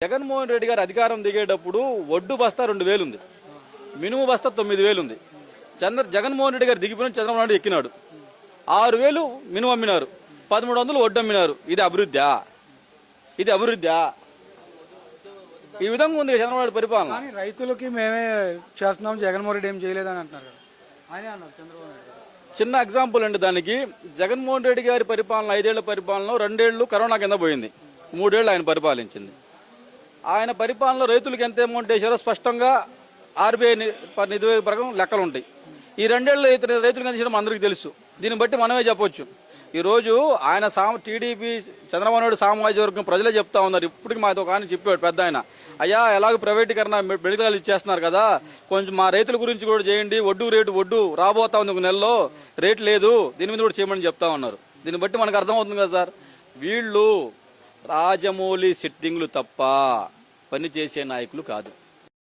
జగన్మోహన్ రెడ్డి గారు అధికారం దిగేటప్పుడు ఒడ్డు బస్తా 2000 ఉంది, మినుము బస్తా 9000 ఉంది. జగన్మోహన్ రెడ్డి గారు దిగిపోయిన చంద్రబాబు నాయుడు ఎక్కినాడు. 6000 మినుము అమ్మినారు, 1300 ఒడ్డు అమ్మినారు. ఇది అభివృద్ధా? ఇది అభివృద్ధా? ఈ విధంగా ఉంది చంద్రబాబు నాయుడు పరిపాలన. కానీ రైతులకి మేమే చేస్తున్నాం, జగన్మోహన్ రెడ్డి ఏం చేయలేదని అంటున్నారు కదా, ఆయనే అన్నారు చంద్రబాబు నాయుడు. చిన్న ఎగ్జాంపుల్ అండి దానికి. జగన్మోహన్ రెడ్డి గారి పరిపాలన 5 ఏళ్ల పరిపాలనలో 2 ఏళ్లు కరోనా కింద పోయింది, 3 ఏళ్లు ఆయన పరిపాలించింది. ఆయన పరిపాలనలో రైతులకు ఎంత అమౌంట్ వేసారో స్పష్టంగా ఆర్బీఐ నిధి ప్రకారం లెక్కలు ఉంటాయి. ఈ 2 ఏళ్ళు రైతులకు ఎంత చేయడం అందరికీ తెలుసు. దీన్ని బట్టి మనమే చెప్పొచ్చు. ఈరోజు ఆయన టీడీపీ చంద్రబాబు నాయుడు సామాజిక వర్గం ప్రజలే చెప్తా ఉన్నారు. ఇప్పటికి మాతో కానీ చెప్పాడు పెద్ద ఆయన, అయ్యా ఎలాగో ప్రైవేటీకరణ మెడికల్ ఇచ్చేస్తున్నారు కదా, కొంచెం మా రైతుల గురించి కూడా చేయండి. ఒడ్డు రాబోతా ఉంది, ఒక నెలలో రేటు లేదు, దీని మీద కూడా చేయమని చెప్తా ఉన్నారు. దీన్ని బట్టి మనకు అర్థమవుతుంది కదా సార్, వీళ్ళు రాజమౌళి సెట్టింగ్లు తప్ప పని చేసే నాయకులు కాదు.